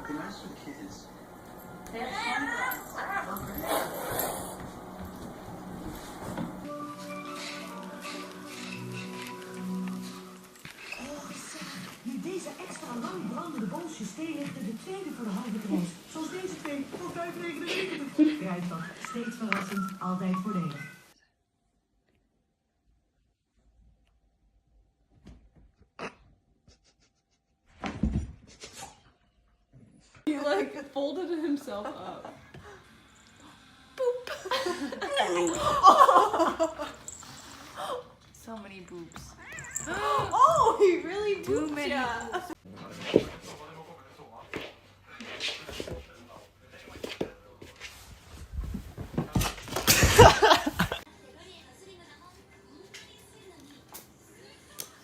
Be nice to the kids. They have sunglasses. Nu deze extra lang brandende bolsjes thee ligt er de tweede voor de halve prijs. Zoals deze twee voor 5,99. Kruidvat, steeds verrassend, altijd voordelig. He like folded himself up. Boop. So many boobs. Oh, he really Too booped many ya. boobs.